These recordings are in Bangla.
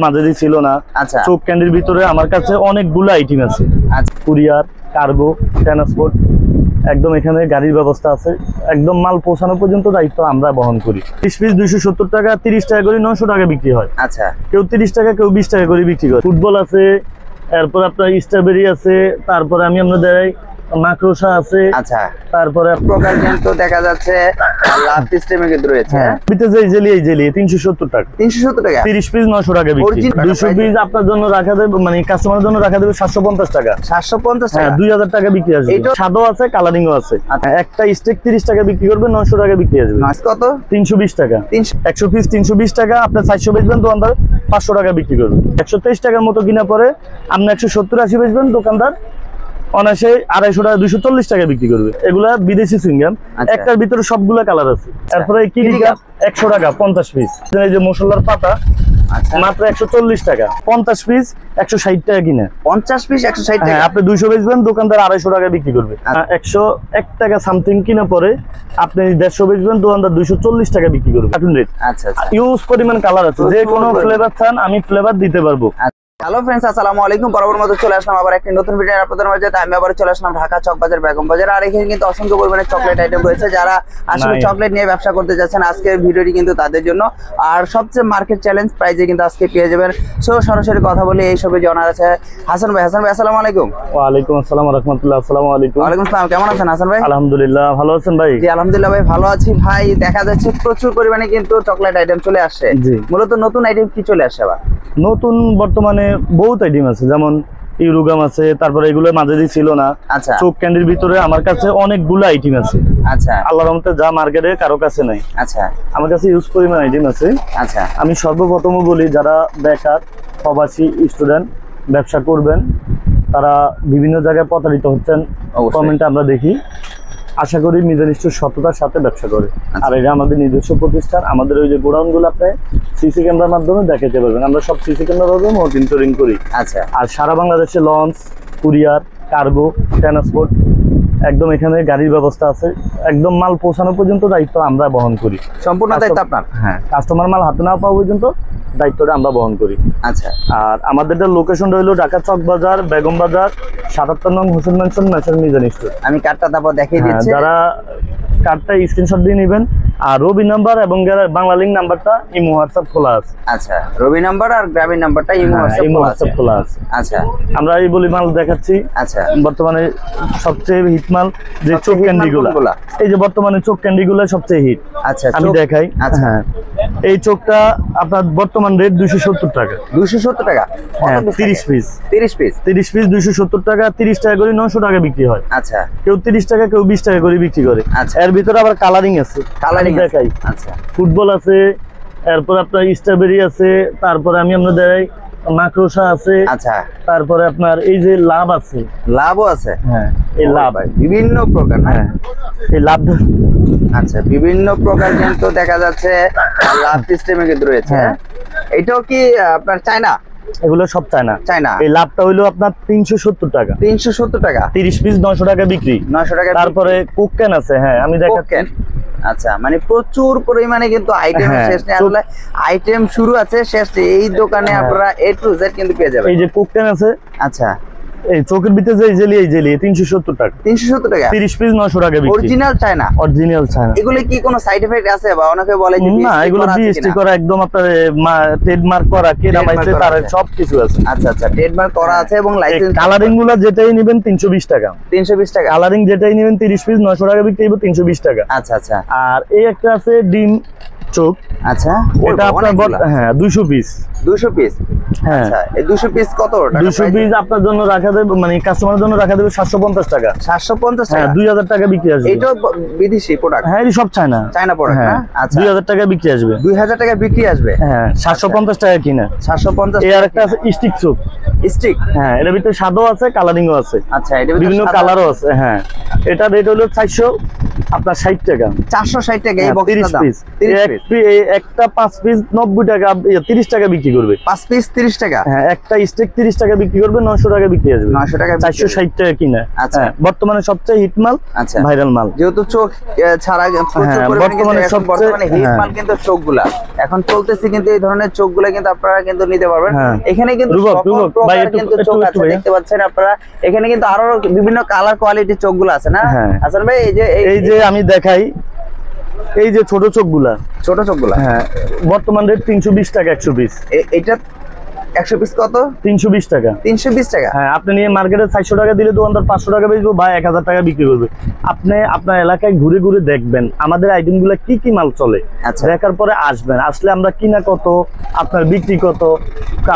মাঝে দিয়ে ছিল না। আচ্ছা, চোখ ক্যান্ডির ভিতরে আমার কাছে অনেকগুলো আইটেম আছে। আচ্ছা, কুরিয়ার, কার্গো, ট্রান্সপোর্ট, একদম এখানে গাড়ির ব্যবস্থা আছে। একদম মাল পৌঁছানো পর্যন্ত দায়িত্ব আমরা বহন করি। 30 পিস 270 টাকা, 30 টাকা করে 900 টাকা বিক্রি হয়। আচ্ছা, কেউ 30 টাকা, কেউ 20 টাকা করে বিক্রি করে। ফুটবল আছে, এরপর আপনার স্ট্রবেরি আছে, তারপরে আমি আপনাদের মাকড়সা আছে। আচ্ছা, তারপরে প্রকার কিন্তু দেখা যাচ্ছে লাভ সিস্টেমে কিন্তু রয়েছে। বিতে যে জেলি, এই জেলি 370 টাকা, 370 টাকা, 30 পিস 900 টাকা বিক্রি। 200 পিস আপনার জন্য রাখা দেবে, মানে কাস্টমারের জন্য রাখা দেবে 750 টাকা। 750 হ্যাঁ, টাকা, 2000 টাকা বিক্রি আসবে। সাদা আছে, কালারিংও আছে। একটা স্টেক 30 টাকা বিক্রি করবে, 900 টাকা বিক্রি আসবে। কত? 320 টাকা। 100 পিস 320 টাকা, আপনার 400 বেচবেন, দোকানদার 500 টাকা বিক্রি করবে। 123 টাকার মতো কিনা পরে আপনি 170-80 বেচবেন, দোকানদার অনায়াসে 250 টাকা 240 টাকা বিক্রি করবে। এগুলা বিদেশি সুইংগাম, একটার ভিতরে সবগুলা কালার আছে। তারপরে কিরিকাপ 100 টাকা 50 পিস। এই যে মশলার পাতা মাত্র 140 টাকা, 50 পিস 160 টাকা কিনে। 50 পিস 160 টাকা। হ্যাঁ, আপনি 200 বেচবেন, দোকানদার 250 টাকা বিক্রি করবে। 101 টাকা সামথিং কিনা পরে আপনি 150 বেচবেন, দোকানদার 240 টাকা বিক্রি করবে। Cartoon rate. আচ্ছা, আচ্ছা, ইউজ পরিমাণ কালার আছে, যে কোনো ফ্লেভার চান আমি ফ্লেভার দিতে পারবো। হ্যালো ফ্রেন্ডস, আসসালামু আলাইকুম। বরাবর মতো চলে আসলাম আবার একটি নতুন ভিডিও আপনাদের মাঝে। আমি আবার চলে আসলাম ঢাকা চক বাজার, বেগম বাজার। আর এখানে কিন্তু অসংখ্য পরিমাণে চকলেট আইটেম রয়েছে। যারা আসলে চকলেট নিয়ে ব্যবসা করতে যাচ্ছেন, আজকের ভিডিওটি কিন্তু তাদের জন্য। আর সবচেয়ে মার্কেট চ্যালেঞ্জ প্রাইজে কিন্তু আজকে পেয়ে যাবেন। সো সরাসরি কথা বলি, এই সবে জানার আছে হাসান ভাই। হাসান ভাই, আসসালামু আলাইকুম। ওয়া আলাইকুম আসসালাম ওয়া রাহমাতুল্লাহ। আসসালামু আলাইকুম। ওয়া আলাইকুম আসসালাম। কেমন আছেন হাসান ভাই? আলহামদুলিল্লাহ, ভালো আছেন ভাই? জি আলহামদুলিল্লাহ ভাই, ভালো আছি ভাই। দেখা যাচ্ছে প্রচুর পরিমাণে কিন্তু চকলেট আইটেম চলে আসছে। জি, মূলত নতুন আইটেম কি চলে আসছে আবার? নতুন বর্তমানে বহুত আইটেম আছে, যেমন ইউরোগাম আছে, তারপরে এগুলো মাঝে দিয়ে ছিল না। আচ্ছা, চোখ ক্যান্ডির ভিতরে আমার কাছে অনেকগুলো আইটেম আছে। আচ্ছা, আল্লাহর রহমতে যা মার্কেটে কারো কাছে নাই, আচ্ছা, আমার কাছে ইউজ পরিমাণ আইটেম আছে। আচ্ছা, আমি সর্বপ্রথম বলি, যারা বেকার প্রবাসী স্টুডেন্ট ব্যবসা করবেন, তারা বিভিন্ন জায়গায় প্রতারিত হচ্ছেন, কমেন্টে আমরা দেখি। আশা করি নিজনিষ্ঠ সততার সাথে ব্যবসা করে। আর এটা আমাদের নিজস্ব প্রতিষ্ঠান। আমাদের ওই যে গোডাউনগুলো আপনি সিসি ক্যামেরার মাধ্যমে দেখাতে পারবেন। আমরা সব সিসি ক্যামেরার মাধ্যমে মনিটরিং করি। আচ্ছা, আর সারা বাংলাদেশে লঞ্চ, কুরিয়ার, কার্গো, ট্রান্সপোর্ট, একদম এখানে গাড়ির ব্যবস্থা আছে। একদম মাল পৌঁছানো পর্যন্ত দায়িত্ব আমরা বহন করি। সম্পূর্ণ দায়িত্ব আপনার? হ্যাঁ, কাস্টমার মাল হাতে না পাওয়া পর্যন্ত দায়িত্বটা আমরা বহন করি। আচ্ছা, আর আমাদের লোকেশনটা হলো ঢাকা চক বাজার, বেগম বাজার, 77 নং হোসেন ম্যানশন, মেসার মিজান স্টোর। আমি কার্ডটা তারপর দেখিয়ে দিচ্ছি। যারা কার্ডটা স্ক্রিনশট দিয়ে নেবেন। আর রবি নাম্বার এবং বাংলা লিঙ্ক নাম্বারটা ইমো হোয়াটসঅ্যাপ খোলা আছে। আচ্ছা, রবি নাম্বার আর গ্রামীণ নাম্বারটা ইমো হোয়াটসঅ্যাপ খোলা আছে। আচ্ছা, আমরা এই বলি মাল দেখাচ্ছি। আচ্ছা, বর্তমানে সবচেয়ে হিট মাল যে চোখ ক্যান্ডিগুলো, এই যে বর্তমানে চোখ ক্যান্ডিগুলো সবচেয়ে হিট। আচ্ছা, আমি দেখাই। হ্যাঁ, এই চোখটা আপনার বর্তমান রেট 270 টাকা। 270 টাকা? হ্যাঁ, 30 পিস 30 পিস 30 পিস 270 টাকা, 30 টাকা করে 900 টাকা বিক্রি হয়। আচ্ছা, কেউ 30 টাকা, কেউ 20 টাকা করে বিক্রি করে। আচ্ছা, এর ভিতরে আবার কালারিং আছে। কালারিং দেখাই। আচ্ছা, ফুটবল আছে, এরপর আপনার স্ট্রবেরি আছে, তারপরে আমি আপনাদের মাকড়সা আছে। আচ্ছা, তারপরে আপনার এই যে লাভ আছে। লাভও আছে? হ্যাঁ, এই লাভ বিভিন্ন প্রকার। হ্যাঁ, এই লাভ। আচ্ছা, বিভিন্ন প্রকার কিন্তু দেখা যাচ্ছে লাভ সিস্টেমে কিন্তু রয়েছে। এটাও কি আপনার চায়না? এগুলো সব চায়না। চায়না। এই লাভটা হইলো আপনার 370 টাকা। 370 টাকা, 30 পিস 900 টাকা বিক্রি। 900 টাকা। তারপরে কোকেন আছে। হ্যাঁ, আমি দেখাচ্ছি। আচ্ছা, মানে প্রচুর পরিমাণে কিন্তু আইটেম শেষ নেই। আসলে আইটেম শুরু আছে, শেষ নেই। এই দোকানে আপনারা A to Z কিন্তু পেয়ে যাবেন। এই যে কোকেন আছে। আচ্ছা, এই চোখের ভিতরে যে জেলি, এই জেলি 370 টাকা। 370 টাকা, 30 পিস 900 টাকা বিক্রি। Original China? Original China. এগুলো কি কোনো সাইড এফেক্ট আছে? বা অনেকে বলে যে না, এগুলো জিএসটি করা, একদম আপনার ট্রেডমার্ক করা, কে নামাইছে তার সব কিছু আছে। আচ্ছা, আচ্ছা, ট্রেডমার্ক করা আছে এবং লাইসেন্স। কালারিং গুলো যেটাই নেবেন 320 টাকা। 320 টাকা। কালারিং যেটাই নেবেন 30 পিস 900 টাকা বিক্রি হবে, 320 টাকা। আচ্ছা, আচ্ছা। আর এই একটা আছে ডিম চোখ। আচ্ছা, এটা আপনার 200 পিস। 200 পিস? হ্যাঁ। আচ্ছা, এই 200 পিস কত টাকা? 200 পিস আপনার জন্য রাখা দেবে, মানে কাস্টমারের জন্য রাখা দেবে 750 টাকা। 750 টাকা? হ্যাঁ, 2000 টাকা বিক্রি আসবে। এটা বিদেশি প্রোডাক্ট? হ্যাঁ, এই সব চায়না। চায়না প্রোডাক্ট না? আচ্ছা, 2000 টাকা বিক্রি আসবে। 2000 টাকা বিক্রি আসবে? হ্যাঁ, 750 টাকা কিনা। 750। এই আর একটা আছে স্টিক চোখ। স্টিক? হ্যাঁ, এর ভিতরে সাদাও আছে, কালারিংও আছে। আচ্ছা, এটা বিভিন্ন কালারও আছে। হ্যাঁ, এটা রেট হলো আপনার 60 টাকা। 460 টাকা এই বক্সটার 30 দাম। Piece 30 piece. একটা 5 পিস 90 টাকা 30 টাকা বিক্রি করবে। 5 পিস 30 টাকা। হ্যাঁ, একটা স্টেক 30 টাকা বিক্রি করবে, 900 টাকা বিক্রি আসবে। 900 টাকা 460 টাকা কিনা। আচ্ছা। বর্তমানে সবচেয়ে হিট মাল, আচ্ছা, ভাইরাল মাল। যেহেতু চোখ ছাড়া প্রচুর পরিমাণে কিন্তু বর্তমানে হিট মাল কিন্তু চোখগুলা এখন চলতেছে, কিন্তু এই ধরনের চোখগুলা কিন্তু আপনারা কিন্তু নিতে পারবেন। এখানে কিন্তু সকল প্রকার কিন্তু চোখ আছে, দেখতে পাচ্ছেন আপনারা। এখানে কিন্তু আরো বিভিন্ন কালার কোয়ালিটির চোখগুলো আছে না হাসান ভাই? এই যে আমি দেখাই, এই যে ছোট চোখগুলা, ছোট চোখগুলা। হ্যাঁ, বর্তমান রেট 320 টাকা 100 পিস। এটা 100 পিস কত? 320 টাকা। 320 টাকা। হ্যাঁ, আপনি নিয়ে মার্কেটে 400 টাকা দিলে দোকানদার 500 টাকা বেচবো বা 1000 টাকা বিক্রি করবে। আপনি আপনার এলাকায় ঘুরে ঘুরে দেখবেন আমাদের আইটেমগুলো কি কি মাল চলে। আচ্ছা। দেখার পরে আসবেন, আসলে আমরা কিনা কত, আপনার বিক্রি কত,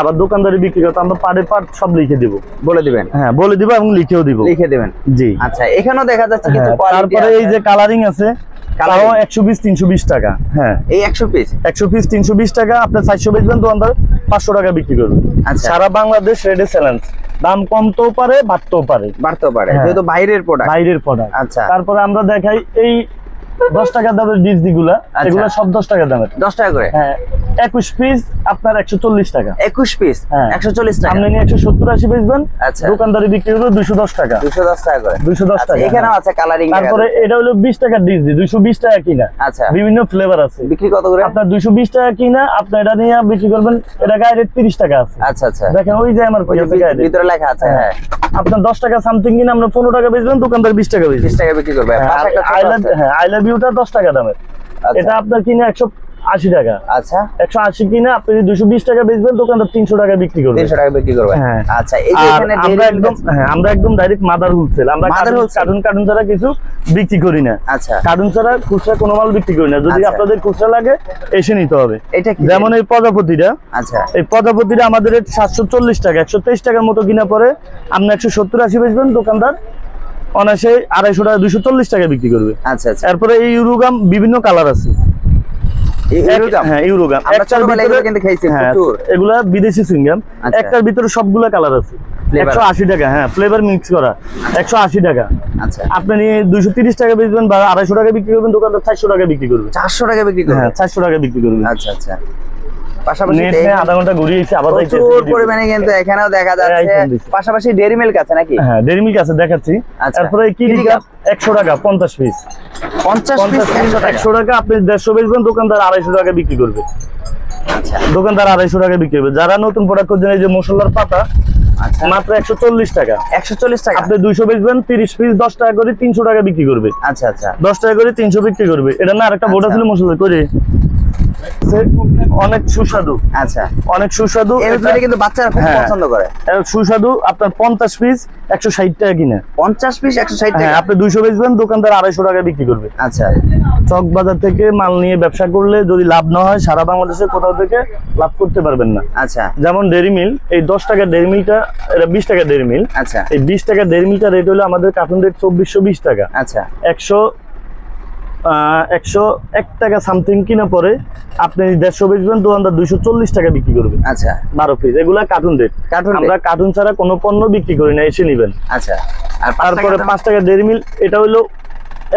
আবার দোকানদারি বিক্রি কত, আমরা পার্ট সব লিখে দিব, বলে দিবেন। হ্যাঁ, বলে দিব এবং লিখেও দিব। লিখে দিবেন, জি। আচ্ছা, এখানেও দেখা যাচ্ছে কিছু হ্যাঁ, কোয়ালিটি। তারপরে এই যে কালারিং আছে, কালারও 100 পিস 320 টাকা। হ্যাঁ, এই 100 পিস 320 টাকা। আপনি 400 বেচবেন, দোকানদার 500 টাকা বিক্রি করবে। আচ্ছা। সারা বাংলাদেশ রেডে চ্যালেঞ্জ, দাম কমতেও পারে বাড়তেও পারে। যেহেতু বাইরের প্রোডাক্ট। আচ্ছা, তারপরে আমরা দেখাই এই 10 টাকা দামের ডিসডি গুলা, এগুলা সব 10 টাকা দামের। 10 টাকা করে। হ্যাঁ, 21 পিস আপনার 140 টাকা। 21 পিস 140 টাকা। আপনি নিয়ে 170-80 বেচবেন, আচ্ছা, দোকানদারি বিক্রি করবে 210 টাকা। 210 টাকা করে। 210 টাকা। এখানেও আছে কালারিং। তারপরে এটা হলো 20 টাকা ডিসডি, 220 টাকা কিনা। আচ্ছা, বিভিন্ন ফ্লেভার আছে। বিক্রি কত করে? আপনার 220 টাকা কিনা, আপনি এটা নিয়ে বিক্রি করবেন, এটা গায়ে রেট 30 টাকা আছে। আচ্ছা আচ্ছা, দেখেন ওই যে আমার ভিতরে লেখা আছে। হ্যাঁ, আপনার 10 টাকা সামথিং কিনা আমরা 15 টাকা বেচবেন, দোকানদার 20 টাকা বেচবে। 20 টাকা বিক্রি করবে। আই লাভ ইউটা 10 টাকা দামের। এটা আপনার কিনা 180 টাকা। আচ্ছা, 180 কিনা আপনি 220 টাকা বেচবেন, দোকানদার 300 টাকা বিক্রি করবে। 300 টাকা বিক্রি করবে। হ্যাঁ, আচ্ছা। এই যে এখানে আমরা একদম ডাইরেক্ট মাদার হোলসেল। আমরা কার্টুন ছাড়া কিছু বিক্রি করি না। আচ্ছা, কার্টুন ছাড়া খুচরা কোনো মাল বিক্রি করি না। যদি আপনাদের খুচরা লাগে এসে নিতে হবে। এটা কি? যেমন এই প্রজাপতিটা। আচ্ছা, এই প্রজাপতিটা আমাদের রেট 740 টাকা। 123 টাকার মতো কিনা পরে আপনি 170-80 বেচবেন, দোকানদার অনায়াসে 250 টাকা 240 টাকা বিক্রি করবে। আচ্ছা আচ্ছা। তারপরে এই ইউরোগাম বিভিন্ন কালার আছে। হ্যাঁ, ইউরোগাম কিন্তু খাইছি প্রচুর। এগুলা বিদেশি সুইংগাম। একটার ভিতরে সবগুলা কালার আছে। 180 টাকা। হ্যাঁ, ফ্লেভার মিক্স করা 180 টাকা। আচ্ছা, আপনি নিয়ে 230 টাকা বেচবেন বা 250 টাকা বিক্রি করবেন, দোকানদার 400 টাকা বিক্রি করবে। 400 টাকা বিক্রি করবে। হ্যাঁ, 400 টাকা বিক্রি করবে। আচ্ছা আচ্ছা। পাশাপাশি আধা ঘন্টা ঘুরিয়েছি, আবার প্রচুর পরিমাণে কিন্তু এখানেও দেখা যাচ্ছে। পাশাপাশি ডেইরি মিল্ক আছে নাকি? হ্যাঁ, ডেইরি মিল্ক আছে, দেখাচ্ছি। তারপরে কিডি কাপ 100 টাকা 50 পিস। 50 পিস 100 টাকা। আপনি 150 বেচবেন, দোকানদার 250 টাকা বিক্রি করবে। আচ্ছা, দোকানদার 250 টাকা বিক্রি করবে। যারা নতুন প্রোডাক্ট করছেন, এই যে মশলার পাতা, মাত্র 140 টাকা। 140 টাকা। আপনি 200 বেচবেন, 30 পিস 10 টাকা করে 300 টাকা বিক্রি করবে। আচ্ছা আচ্ছা, 10 টাকা করে 300 বিক্রি করবে। এটা না আরেকটা বোর্ড ছিল মশলা করে, অনেক সুস্বাদু। আচ্ছা, অনেক সুস্বাদু। এটা কিন্তু বাচ্চারা খুব পছন্দ করে। সুস্বাদু। আপনার 50 পিস 160 টাকা কিনা। 50 পিস 160 টাকা। হ্যাঁ, আপনি 200 বেচবেন, দোকানদার 250 টাকা বিক্রি করবে। আচ্ছা, চক বাজার থেকে মাল নিয়ে ব্যবসা করলে যদি লাভ না হয়, সারা বাংলাদেশে কোথাও থেকে লাভ করতে পারবেন না। আচ্ছা, যেমন ডেইরি মিল, এই 10 টাকা ডেইরি মিলটা, এটা 20 টাকা ডেইরি মিল। আচ্ছা, এই 20 টাকা ডেইরি মিলটা রেট হলো আমাদের কার্টুন রেট 2420 টাকা। আচ্ছা, 101 টাকা সামথিং কিনা পরে আপনি 150 বেচবেন, দোকানদার 240 টাকা বিক্রি করবে। আচ্ছা, 12 পিস। এগুলা কার্টুন রেট। আমরা কার্টুন ছাড়া কোনো পণ্য বিক্রি করি না, এসে নিবেন। আচ্ছা। আর তারপরে 5 টাকা ডেইরি মিল, এটা হলো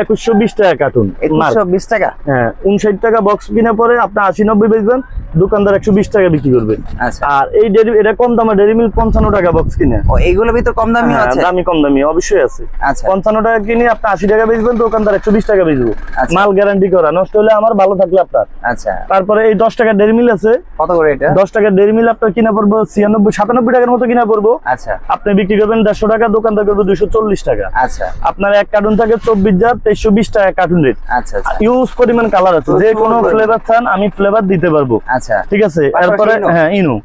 2120 টাকা কার্টুন। 2120 টাকা। হ্যাঁ, 59 টাকা বক্স কিনা পরে আপনি 80-90 বেচবেন, দোকানদার 120 টাকা বিক্রি করবে। আচ্ছা। আর এই এটা কম দামে ডেইরি মিল 55 টাকা বক্স কিনে। ও, এইগুলোর ভিতর কম দামি আছে? দামি কম দামি অবশ্যই আছে। আচ্ছা, 55 টাকা কিনে আপনি 80 টাকা বেচবেন, দোকানদার 120 টাকা বেচবো। মাল গ্যারান্টি করা, নষ্ট হলে আমার, ভালো থাকলে আপনার। আচ্ছা। তারপরে এই 10 টাকা ডেইরি মিল আছে। কত করে এটা? 10 টাকা ডেইরি মিল আপনার কিনা পড়বো 96-97 টাকার মতো কিনা পড়বো। আচ্ছা, আপনি বিক্রি করবেন 150 টাকা, দোকানদার করবে 240 টাকা। আচ্ছা। আপনার এক কার্টুন থাকে 24,2320 টাকা কার্টুন রেট। আচ্ছা আচ্ছা। ইউজ পরিমাণ কালার আছে, যে কোনো ফ্লেভার চান আমি ফ্লেভার দিতে পারবো। আচ্ছা, ঠিক আছে। এরপরে হ্যাঁ, ইনো।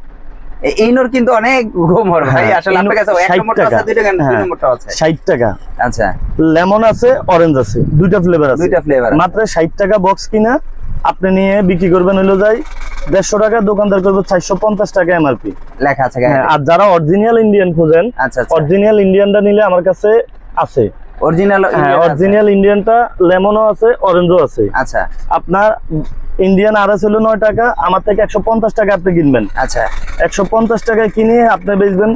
ইনোর কিন্তু অনেক গোমর ভাই, আসলে আপনার কাছে এক নম্বরটা আছে, দুই টাকা, দুই নম্বরটা আছে 60 টাকা। আচ্ছা, লেমন আছে, অরেঞ্জ আছে, দুইটা ফ্লেভার আছে। দুইটা ফ্লেভার মাত্র 60 টাকা বক্স কিনা আপনি নিয়ে বিক্রি করবেন হলো যাই 150 টাকা, দোকানদার করবে 450 টাকা এমআরপি লেখা আছে। আর যারা অরিজিনাল ইন্ডিয়ান খোঁজেন, আচ্ছা, অরিজিনাল ইন্ডিয়ানটা নিলে আমার কাছে আছে। অরিজিনাল ইন্ডিয়ানটা লেমনও আছে, অরেঞ্জও আছে। আচ্ছা, আপনার ইন্ডিয়ান আরএস হলো 9 টাকা, আমার থেকে 150 টাকা আপনি কিনবেন। আচ্ছা, 150 টাকায় কিনে আপনি বেচবেন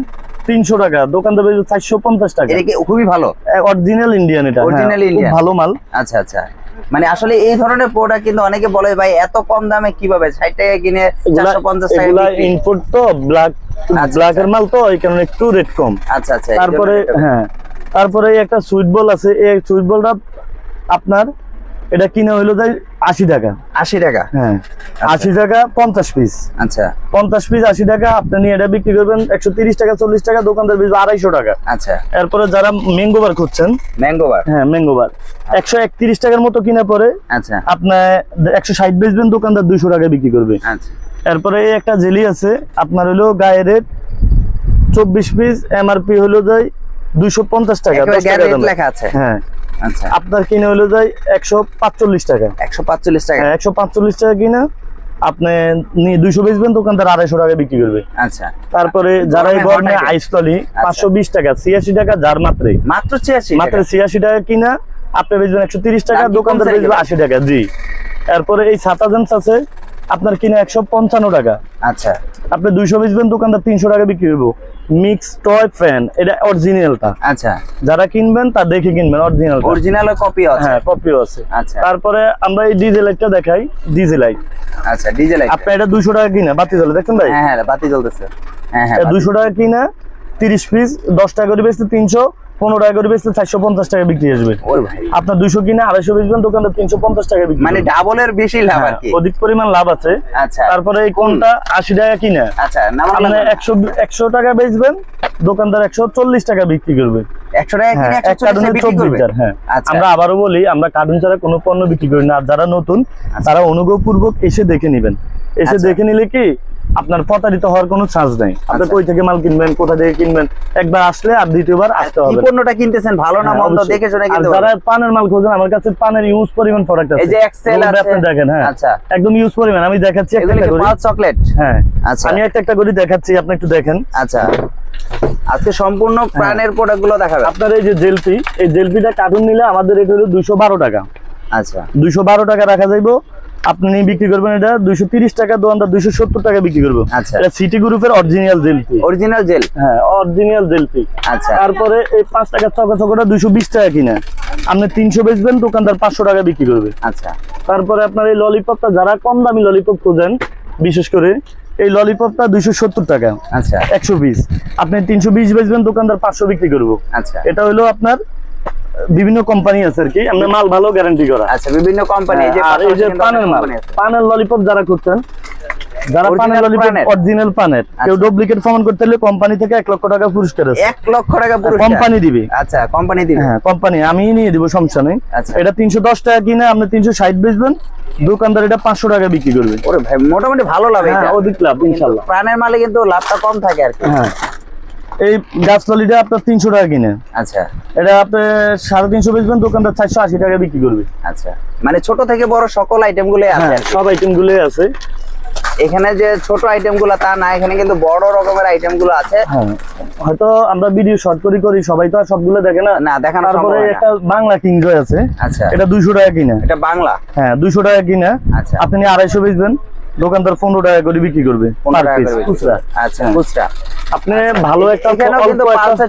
300 টাকা, দোকানদার 450 টাকা। এটা কি খুবই ভালো, অরিজিনাল ইন্ডিয়ান, এটা অরিজিনাল ইন্ডিয়ান, ভালো মাল। আচ্ছা আচ্ছা, মানে আসলে এই ধরনের প্রোডাক্ট কিন্তু অনেকে বলে ভাই এত কম দামে কিভাবে 60 টাকা কিনে 450 টাকা এগুলা ইম্পোর্ট তো, ব্ল্যাক এর মাল তো, এই কারণে একটু রেট কম। আচ্ছা আচ্ছা, তারপরে হ্যাঁ, তারপরে একটা সুইট বল আছে, এই সুইট বলটা আপনার এটা কিনা হইলো যাই 80 টাকা। 80 টাকা, হ্যাঁ 80 টাকা 50 পিস। আচ্ছা 50 পিস 80 টাকা, আপনি নিয়ে এটা বিক্রি করবেন 130 টাকা 40 টাকা, দোকানদার বেচবে 250 টাকা। আচ্ছা, এরপরে যারা ম্যাঙ্গো বার খুঁজছেন, ম্যাঙ্গো বার, হ্যাঁ ম্যাঙ্গো বার 131 টাকার মতো কিনা পরে আচ্ছা আপনার 160 বেচবেন, দোকানদার 200 টাকা বিক্রি করবে। আচ্ছা, এরপরে এই একটা জেলি আছে আপনার হলো গায়ে রেট 24 পিস, এমআরপি হলো যাই 250 টাকা, 10 টাকা দাম লেখা আছে। হ্যাঁ আচ্ছা, আপনার কিনে হলো যাই 145 টাকা। 145 টাকা, 145 টাকা কিনা আপনি 200 বেচবেন, দোকানদার 250 টাকা বিক্রি করবে। আচ্ছা, তারপরে যারা এই গরমে আইসতলি 520 টাকা, 86 টাকা যার মাত্র 86 টাকা কিনা আপনি বেচবেন 130 টাকা, দোকানদার বেচবে 80 টাকা। জি, এরপরে এই ছাতা জেন্স আছে আপনার কিনা 155 টাকা। আচ্ছা, আপনি 200 বেচবেন, দোকানদার 300 টাকা বিক্রি করবো। মিক্স টয় ফ্যান, এটা অরিজিনালটা, আচ্ছা যারা কিনবেন তা দেখে কিনবেন, অরিজিনাল কপি আছে, হ্যাঁ কপিও আছে। আচ্ছা, তারপরে আমরা এই ডিজে লাইটটা দেখাই, ডিজে লাইট। আচ্ছা, ডিজে লাইট আপনি এটা 200 টাকা কিনা, বাতি জ্বলে দেখছেন ভাই? হ্যাঁ হ্যাঁ, বাতি জ্বলতেছে, হ্যাঁ হ্যাঁ, 200 টাকা কিনা 30 পিস 10 টাকা করে বেচতে 300, 15 টাকা করে বেচতে 450 টাকা বিক্রি আসবে। ওরে ভাই, আপনার 200 কিনা 250 বেচবেন, দোকানদার 350 টাকা বিক্রি, মানে ডাবলের বেশি লাভ আর কি, অধিক পরিমাণ লাভ আছে। আচ্ছা, তারপরে এই কোনটা 80 টাকা কিনা, আচ্ছা, আপনি 100 টাকা বেচবেন, দোকানদার 140 টাকা বিক্রি করবে। 100 টাকা কিনে 140 টাকা বিক্রি করবে। হ্যাঁ, আচ্ছা, আমরা আবারও বলি, আমরা কার্টুন ছাড়া কোনো পণ্য বিক্রি করি না। আর যারা নতুন তারা অনুগ্রহপূর্বক এসে দেখে নেবেন, এসে দেখে নিলে কি আপনার প্রতারিত হওয়ার কোনো চান্স নাই। আপনি কই থেকে মাল কিনবেন, কোথা থেকে কিনবেন, একবার আসলে আর দ্বিতীয়বার আসতে হবে। কি পণ্যটা কিনতেছেন ভালো না মন্দ দেখে শুনে কিনতে হবে। যারা পানের মাল খোঁজেন, আমার কাছে পানের ইউজ পরিমাণ প্রোডাক্ট আছে, এই যে এক্সেল আছে, আপনি দেখেন। হ্যাঁ আচ্ছা, একদম ইউজ পরিমাণ। আমি দেখাচ্ছি একটা করে চকলেট। হ্যাঁ আচ্ছা, আমি একটা করে দেখাচ্ছি, আপনি একটু দেখেন। আচ্ছা, আজকে সম্পূর্ণ প্রাণের প্রোডাক্ট গুলো দেখাবেন। আপনার এই যে জেলপি, এই জেলপিটা কার্টুন নিলে আমাদের এটা হলো 212 টাকা। আচ্ছা, 212 টাকা রাখা যাইবো, আপনি বিক্রি করবেন এটা 230 টাকা, দোকানদার 270 টাকা বিক্রি করবো। আচ্ছা, এটা সিটি গ্রুপের অরিজিনাল জেলপি, অরিজিনাল জেল, হ্যাঁ অরিজিনাল জেলপি। আচ্ছা, তারপরে এই 5 টাকা চকোটা 220 টাকা কিনা আপনি 300 বেচবেন, দোকানদার 500 টাকা বিক্রি করবে। আচ্ছা, তারপরে আপনার এই ললিপপটা, যারা কম দামি ললিপপ খোঁজেন, বিশেষ করে এই ললিপপটা 270 টাকা। আচ্ছা, 100 পিস আপনি 320 বেচবেন, দোকানদার 500 বিক্রি করবো। আচ্ছা, এটা হলো আপনার বিভিন্ন কোম্পানি আছে আর কি, আমরা মাল ভালো গ্যারান্টি করা। আচ্ছা, বিভিন্ন কোম্পানি। এই যে আর এই যে পানের মাল, পানের ললিপপ যারা করছেন, যারা পানের ললিপপ অরিজিনাল পানের, কেউ ডুপ্লিকেট প্রমাণ করতে হলে কোম্পানি থেকে 1 লক্ষ টাকা পুরস্কার আছে। 1 লক্ষ টাকা পুরস্কার কোম্পানি দিবে। আচ্ছা, কোম্পানি দিবে, হ্যাঁ কোম্পানি, আমি নিয়ে দিব, সমস্যা নেই। আচ্ছা, এটা 310 টাকা কিনে আপনি 360 বেচবেন, দোকানদার এটা 500 টাকা বিক্রি করবে। ওরে ভাই, মোটামুটি ভালো লাভ। এটা অধিক লাভ ইনশাআল্লাহ। প্রাণের মালে কিন্তু লাভটা কম থাকে আর কি। হ্যাঁ, এই গাছ ললিটা আপনার 300 টাকা কিনে, আচ্ছা, এটা আপনি 350 বেচবেন, দোকানদার 480 টাকা বিক্রি করবে। আচ্ছা, মানে ছোট থেকে বড় সকল আইটেম গুলো আছে, সব আইটেম গুলো আছে এখানে। যে ছোট আইটেম গুলো তা না, এখানে কিন্তু বড় রকমের আইটেম গুলো আছে। হ্যাঁ, হয়তো আমরা ভিডিও শর্ট করি, সবাই তো আর সবগুলো দেখে না। না, দেখানো সম্ভব তারপরে হয় না। একটা বাংলা কিংজয় আছে, আচ্ছা, এটা 200 টাকা কিনা। এটা বাংলা, হ্যাঁ 200 টাকা কিনা। আচ্ছা, আপনি 250 বেচবেন, দোকানদার 15 টাকা করে বিক্রি করবে। 15 টাকা করে খুচরা। আচ্ছা, খুচরা। আপনি ভালো একটা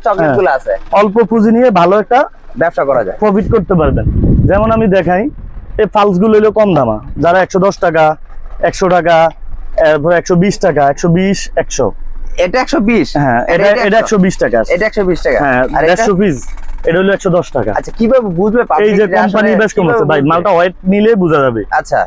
চকলেট গুলো আছে, অল্প পুঁজি নিয়ে ভালো একটা ব্যবসা করা যায়, প্রফিট করতে পারবেন। যেমন আমি দেখাই, এই ফালস গুলো হলো কম দামা, যারা 110 টাকা, 100 টাকা, এরপর 120 টাকা, 120, 100। এটা 120। হ্যাঁ, এটা 120 টাকা। এটা 120 টাকা। হ্যাঁ, আর 150 পিস এটা হলো 110 টাকা। আচ্ছা, কিভাবে বুঝবে? এই যে কোম্পানি বেশ কম আছে ভাই, মালটা ওয়েট নিলে বোঝা যাবে। আচ্ছা,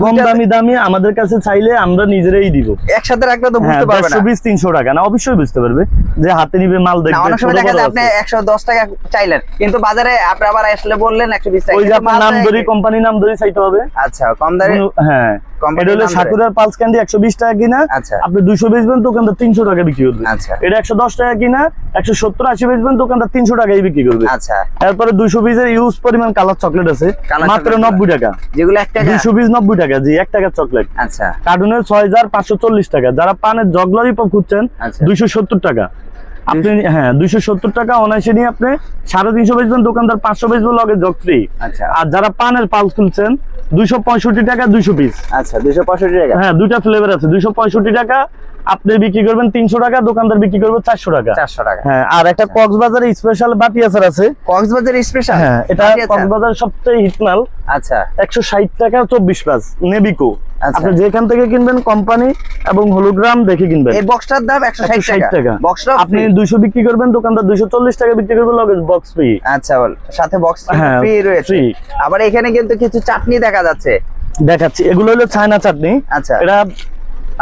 কম দামি আমাদের কাছে চাইলে আমরা নিজেরাই দিব। একসাথে রাখলে তো বুঝতে পারবে না। 120, 300 টাকা না, অবশ্যই বুঝতে পারবে যে হাতে নিবে মাল দেখবে। অনেক সময় দেখা যায় আপনি 110 টাকা চাইলেন, কিন্তু বাজারে আপনি আবার আসলে বললেন 120 টাকা। ওই যে আপনার নাম ধরি, কোম্পানি নাম ধরি চাইতে হবে। আচ্ছা, কম দামে। হ্যাঁ, এটা হলো সাকুরার পালস ক্যান্ডি 120 টাকা কিনা। আচ্ছা, আপনি 200 বেচবেন, দোকানদার 300 টাকা বিক্রি করবে। আচ্ছা, এটা 110 টাকা কিনা, 170, 80 বেচবেন, দোকানদার 300 টাকাই বিক্রি করবে। আচ্ছা, এরপরে 200 পিসের ইউজ পরিমাণ কালার চকলেট আছে মাত্র 90 টাকা, যেগুলো 1 টাকা। 200 পিস 90 টাকা। জি, 1 টাকার চকলেট। আচ্ছা, কার্টুনের 6540 টাকা। যারা পানের জগ ললিপপ খুঁজছেন, 270 টাকা আপনি। হ্যাঁ, 270 টাকা অনায়াসে নিয়ে আপনি 350 বেচবেন, দোকানদার 500 বেচবেন, লগে জগ ফ্রি। আচ্ছা, আর যারা পানের পালস খুলছেন, 265 টাকা 200 পিস। আচ্ছা, 265 টাকা। হ্যাঁ, দুইটা ফ্লেভার আছে, 265 টাকা আপনি বিক্রি করবেন 300 টাকা, দোকানদার বিক্রি করবে 400 টাকা। 400 টাকা। হ্যাঁ, আর একটা কক্সবাজারে স্পেশাল বাটি আচার আছে। কক্সবাজার স্পেশাল? হ্যাঁ, এটা কক্সবাজার সবচেয়ে হিট মাল। আচ্ছা, 160 টাকা 24 পিস নেবিকো। আচ্ছা। আপনি যেখান থেকে কিনবেন কোম্পানি এবং হলোগ্রাম দেখে কিনবেন। এই বক্সটার দাম 160 টাকা। বক্সটা আপনি 200 বিক্রি করবেন, দোকানদার 240 টাকা বিক্রি করবে, লগেজ বক্স ফ্রি। আচ্ছা, সাথে বক্স হ্যাঁ, ফ্রি রয়েছে। free। আবার এখানে কিন্তু কিছু চাটনি দেখা যাচ্ছে। দেখাচ্ছি, এগুলো হলো চায়না চাটনি। আচ্ছা, এটা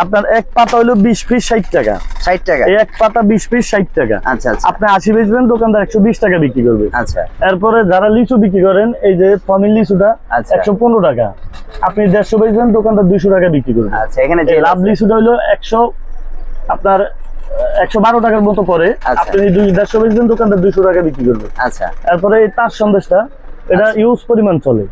আপনার এক পাতা হলো 20 পিস 60 টাকা। 60 টাকা। এই এক পাতা 20 পিস 60 টাকা। আচ্ছা আচ্ছা আপনি 80 বেচবেন, দোকানদার 120 টাকা বিক্রি করবে। আচ্ছা, এরপরে যারা লিচু বিক্রি করেন, এই যে ফমিল লিচুটা আচ্ছা। 115 টাকা, আপনি 150 বেচবেন, দোকানদার 200 টাকা বিক্রি করবে। আচ্ছা, এখানে এই লাভ লিচুটা হলো 100 112 টাকার মতো পড়ে। আচ্ছা। আপনি 150 বেচবেন, দোকানদার 200 টাকা বিক্রি করবে। আচ্ছা, এরপরে এই তার সন্দেশটা, এটা ইউজ পরিমাণ চলে।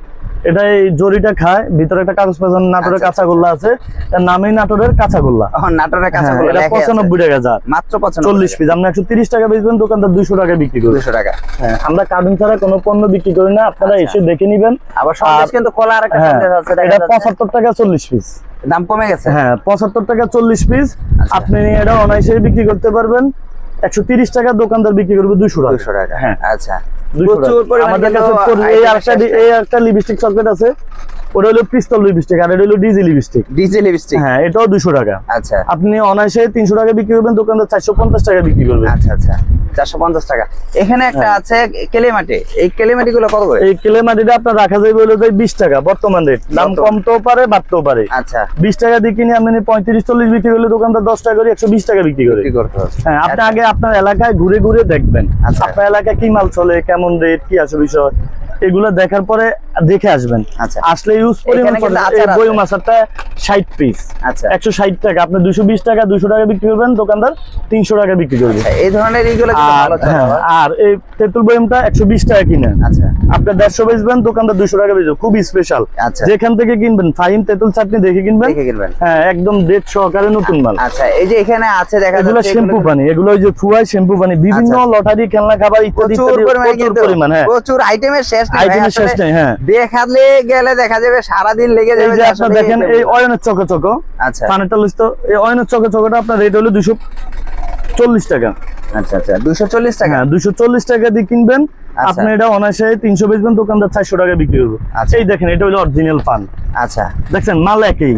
এটা এই জরিটা খায়, ভিতরে একটা কাগজ পাচ্ছেন, নাটোরের আচ্ছা, কাঁচাগোল্লা আছে, এর নামেই নাটোরের কাঁচাগোল্লা। নাটোরের কাঁচাগোল্লা এটা লেখা আছে। 95 টাকা জার, মাত্র 95 40 পিস। আপনি 130 টাকা বেচবেন, দোকানদার 200 টাকা বিক্রি করবে। 200 টাকা। হ্যাঁ, আমরা কার্টুন ছাড়া কোনো পণ্য বিক্রি করি না, আপনারা আচ্ছা। এসে দেখে নিবেন। আবার সন্দেশ কিন্তু খোলা আরেকটা হ্যাঁ, সন্দেশ আছে, দেখা এটা যাচ্ছে। 75 টাকা 40 পিস। দাম কমে গেছে। হ্যাঁ, 75 টাকা 40 পিস। আচ্ছা। আপনি এটা অনায়াসে বিক্রি করতে পারবেন 130 টাকা, দোকানদার বিক্রি করবে 200 টাকা। 200 টাকা। হ্যাঁ, আচ্ছা, 200 প্রচুর টাকা। পরিমাণে আমাদের কিন্তু কাছে এই একটা লিপস্টিক চকলেট আছে, ওটা হলো পিস্তল লিপস্টিক, আর এটা হলো ডিজি লিপস্টিক। DJ lipstick. হ্যাঁ, এটাও 200 টাকা। আচ্ছা আপনি অনায়াসে 300 টাকা বিক্রি করবেন, দোকানদার 450 টাকা বিক্রি করবে। আচ্ছা আচ্ছা, 450 টাকা। এখানে একটা আছে কেলেমাটি। এই কেলেমাটি গুলো কত করে? এই ক্লে মাটিটা আপনার রাখা যাবে হলো 20 টাকা বর্তমান রেট। দাম কমতেও পারে, বাড়তেও পারে। আচ্ছা, 20 টাকা দিয়ে কিনে আপনি 35-40 বিক্রি করলে, দোকানদার 10 টাকা করে 120 টাকা বিক্রি করে। কি করতে হবে? হ্যাঁ, আপনি আগে আপনার এলাকায় ঘুরে ঘুরে দেখবেন, আচ্ছা। আপনার এলাকায় কি মাল চলে, কেমন রেট, কি আছে বিষয়, এগুলো দেখার পরে দেখে আসবেন। আচ্ছা। আসলে ইউজ পরিমাণ এখানে কিন্তু আচার আছে। বয়ম আচারটা 60 পিস, আচ্ছা। 160 টাকা। আপনি 220 টাকা 200 টাকা বিক্রি করবেন, দোকানদার 300 টাকা বিক্রি করবে। এই ধরনের এইগুলো কিন্তু আর ভালো চলে। হ্যাঁ, আর এই তেঁতুল বয়মটা 120 টাকা কিনে, আচ্ছা আপনি 150 বেচবেন, দোকানদার 200 টাকা বেচবে। খুব স্পেশাল। আচ্ছা। যেখান থেকে কিনবেন ফাহিম তেঁতুল চাটনি দেখে কিনবেন। দেখে কিনবেন। হ্যাঁ, একদম ডেট সহকারে নতুন মাল। আচ্ছা, এই যে এখানে আছে দেখা এগুলো যাচ্ছে শ্যাম্পু পানি, এগুলো ওই যে ফুয়াই শ্যাম্পু পানি, বিভিন্ন আচ্ছা। লটারি খেলনা খাবার ইত্যাদি প্রচুর ইত্যাদি, পরিমাণে প্রচুর কিন্তু পরিমাণ। হ্যাঁ, প্রচুর আইটেমের শেষ নেই ভাই, আইটেমের শেষ আসলে নেই। হ্যাঁ, দেখালে গেলে দেখা যাবে সারাদিন লেগে এই যাবে। যে আপনার দেখেন এই অয়নের চকো আচ্ছা পানিটা লিস্ট, এই অয়নের চকোটা আপনার রেট হলো 240 টাকা। আচ্ছা আচ্ছা, 240 টাকা। হ্যাঁ, 240 টাকা দিয়ে কিনবেন, আচ্ছা। আপনি এটা অনায়াসে 300 বেচবেন, দোকানদার 400 টাকা বিক্রি করবে। আচ্ছা। এই দেখেন, এটা হলো অরিজিনাল পান। আচ্ছা, দেখছেন, মাল একই।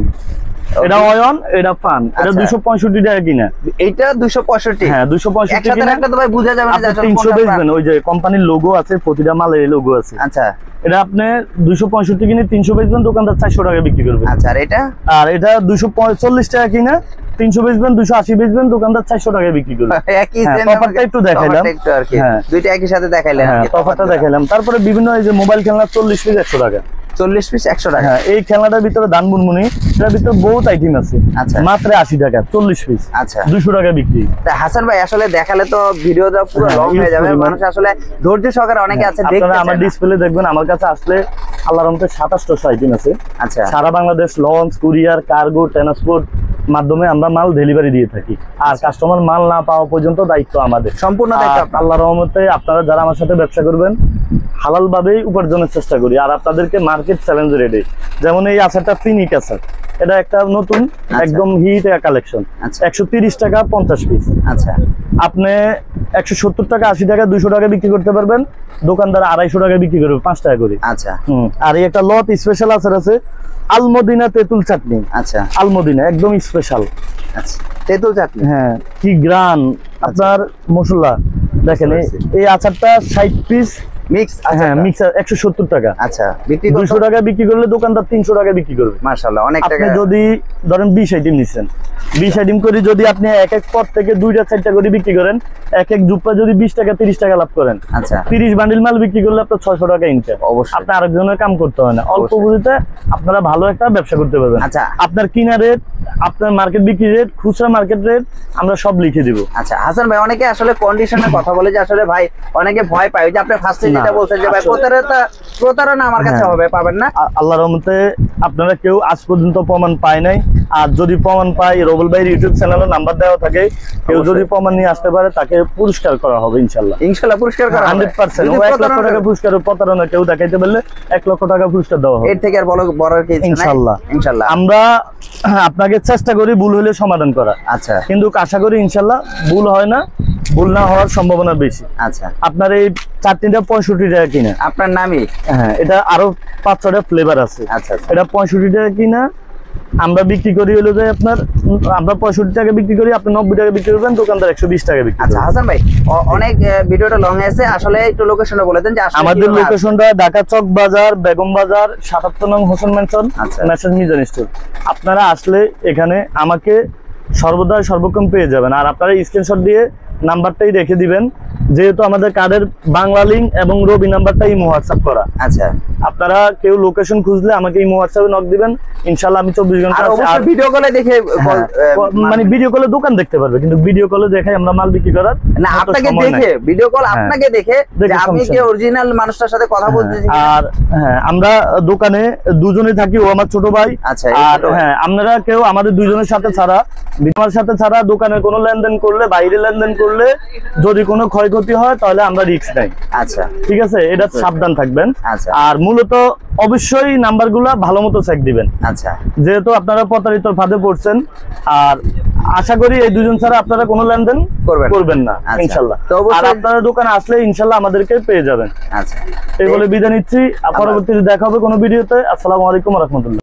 এটা অয়ন, এটা পান, এটা আচ্ছা। 265 টাকা কিনা। এইটা 265। হ্যাঁ, 265 একসাথে কিনা। রাখলে তো ভাই বোঝা যাবে না যে আপনি আসলে 300 কোনটা বেচবেন, ওই যে কোম্পানির লোগো আছে, প্রতিটা মালের লোগো আছে। আচ্ছা এটা আপনি 265 কিনে 300 বেচবেন, দোকানদার 400 টাকা বিক্রি করবে। আচ্ছা, আর এটা? আর এটা 245 টাকা কিনা 300 বেচবেন, 280 বেচবেন, দোকানদার 400 টাকা বিক্রি করবে। একই হ্যাঁ, সেম তফাৎটা একটু দেখাইলাম। তফাৎটা একটু আর কি। হ্যাঁ। দুইটা একই সাথে দেখাইলেন আর হ্যাঁ, কি, তফাৎটা দেখাইলাম। তারপরে বিভিন্ন এই যে মোবাইল খেলনা 40 পিস 100 টাকা। 40 পিস 100 টাকা। হ্যাঁ, এই খেলনাটার ভিতরে দান মুনমুনি, এটার ভিতরে বহুত আইটেম আছে। আচ্ছা। মাত্র 80 টাকা 40 পিস, আচ্ছা। 200 টাকা বিক্রি। তা হাসান ভাই, আসলে দেখালে তো ভিডিওটা পুরো হ্যাঁ, লং হয়ে use যাবে, পরিমাণ। মানুষ আসলে ধৈর্য সহকারে অনেকে আছে দেখতে আপনারা চায় আমার না। ডিসপ্লে দেখবেন, আমার কাছে আসলে আল্লাহর রহমতে 2700 আইটেম আছে। আচ্ছা সারা Bangladesh launch, courier, cargo, transport মাধ্যমে আমরা মাল ডেলিভারি দিয়ে থাকি। আর কাস্টমার মাল না পাওয়া পর্যন্ত দায়িত্ব আমাদের, সম্পূর্ণ দায়িত্ব আর আপনার। আল্লাহর রহমতে আপনারা যারা আমার সাথে ব্যবসা করবেন, হালাল ভাবেই উপার্জনের চেষ্টা করি। আর আপনাদেরকে মার্কেট চ্যালেঞ্জ রেটে, যেমন এই আচারটা ফিনিক আচার, এটা একটা নতুন একদম হিট কালেকশন। আচ্ছা। 130 টাকা 50 পিস। আচ্ছা আপনি 170 টাকা 80 টাকা 200 টাকা বিক্রি করতে পারবেন, দোকানদার 250 টাকা বিক্রি করবে, 5 টাকা করে। আচ্ছা আর এই একটা লত স্পেশাল আচার আছে, আলমদিনা তেঁতুল চাটনি। আচ্ছা আলমদিনা একদম স্পেশাল। আচ্ছা, তেঁতুল চাটনি। হ্যাঁ, কি গ্রান আপনার মশলা দেখেন। এই আচারটা 60 পিস মিক্স। হ্যাঁ, মিক্সার 170 টাকা। আচ্ছা, বিক্রি 200 টাকা বিক্রি করলে দোকানদার 300 টাকা বিক্রি করবে। মাশাআল্লাহ, অনেক টাকা। আপনি যদি ধরেন 20 আইটেম নিচ্ছেন, 20 আইটেম করে যদি আপনি এক এক পর থেকে 2টা 4টা করে বিক্রি করেন, এক এক জুপ্পা যদি 20 টাকা 30 টাকা লাভ করেন, আচ্ছা 30 বান্ডিল মাল বিক্রি করলে আপনার 600 টাকা ইনকাম। অবশ্যই। আপনি আরেকজনের কাম করতে হয় না, অল্প অবশ্যই। পুঁজিতে আপনারা ভালো একটা ব্যবসা করতে পারবেন। আচ্ছা। আপনার কিনা রেট, আপনার মার্কেট বিক্রি রেট, খুচরা মার্কেট রেট আমরা সব লিখে দিব। আচ্ছা হাসান ভাই, অনেকে আসলে কন্ডিশনের কথা বলে যে আসলে ভাই অনেকে ভয় পায় যে আপনি ফার্স্টে যেটা বলছেন যে ভাই প্রতারণা আমার কাছে হবে, পাবেন না? আল্লাহর রহমতে আপনারা কেউ আজ পর্যন্ত প্রমাণ পায় নাই। আর যদি প্রমাণ পায়, রবুল ভাইয়ের ইউটিউব চ্যানেলে নাম্বার দেওয়া থাকে, কেউ যদি প্রমাণ নিয়ে আসতে পারে তাকে পুরস্কার করা হবে ইনশাল্লাহ। ইনশাল্লাহ পুরস্কার করা হবে 100%। ও 1 লক্ষ টাকা পুরস্কার, প্রতারণা কেউ দেখাইতে পারলে 1 লক্ষ টাকা পুরস্কার দেওয়া হবে। এর থেকে আর বড় কিছু নাই ইনশাল্লাহ। ইনশাল্লাহ আমরা আপনাকে চেষ্টা করি ভুল হলে সমাধান করা। আচ্ছা, কিন্তু আশা করি ইনশাল্লাহ ভুল হয় না, ভুল না হওয়ার সম্ভাবনা বেশি। আচ্ছা, আপনার এই চাটনিটা 65 টাকা কিনা। আপনার নামই? হ্যাঁ, এটা আরো 5-6টা ফ্লেভার আছে। আচ্ছা, এটা 65 টাকা কিনা, আমরা বিক্রি করি হলো যে আপনার, আমরা 65 টাকা বিক্রি করি, আপনি 90 টাকা বিক্রি করবেন, দোকানদার 120 টাকা বিক্রি করবে। আচ্ছা হাসান ভাই, অনেক ভিডিওটা লং আছে, আসলে একটু লোকেশনটা বলে দেন যে আসলে আমাদের লোকেশনটা ঢাকা চক বাজার, বেগম বাজার, 77 নং Hossain mansion, messrs Mizan store. আপনারা আসলে এখানে আমাকে সর্বদা সর্বক্ষণ পেয়ে যাবেন। আর আপনারা স্ক্রিনশট দিয়ে নাম্বারটাই রেখে দিবেন, যেহেতু আমাদের কার্ডের বাংলা লিংক এবং রবি নাম্বারটাই হোয়াটসঅ্যাপ করা। আচ্ছা, আপনারা কেউ লোকেশন খুঁজলে আমাকে এই হোয়াটসঅ্যাপে নক দিবেন, ইনশাআল্লাহ আমি 24 ঘন্টা আছি। আর ভিডিও কলে দেখে মানে ভিডিও কলে দোকান দেখতে পারবে, কিন্তু ভিডিও কলে দেখাই আমরা মাল বিক্রি করার না, আপনাকে দেখে ভিডিও কল আপনাকে দেখে যে আমি যে অরিজিনাল মানুষটার সাথে কথা বলতেছি। আর হ্যাঁ, আমরা দোকানে দুজনে থাকি, ও আমার ছোট ভাই। আচ্ছা, আর হ্যাঁ, আপনারা কেউ আমাদের দুজনের সাথে ছাড়া, আমার সাথে ছাড়া দোকানে কোনো লেনদেন করলে, বাইরে লেনদেন করলে যদি কোনো ক্ষয়ক্ষতি হয় তাহলে আমরা রিস্ক নাই। আচ্ছা, ঠিক আছে, এটা সাবধান থাকবেন। আচ্ছা, আর মূলত অবশ্যই নাম্বারগুলা ভালো মতো চেক দিবেন। আচ্ছা, যেহেতু আপনারা প্রতারিতর ফাঁদে পড়ছেন। আর আশা করি এই দুজন ছাড়া আপনারা কোনো লেনদেন করবেন না ইনশাল্লাহ। আর আপনারা দোকানে আসলে ইনশাল্লাহ আমাদেরকে পেয়ে যাবেন। আচ্ছা, এই বলে বিদায় নিচ্ছি, পরবর্তীতে দেখা হবে কোনো ভিডিওতে। আসসালামু আলাইকুম ওয়া রাহমাতুল্লাহ।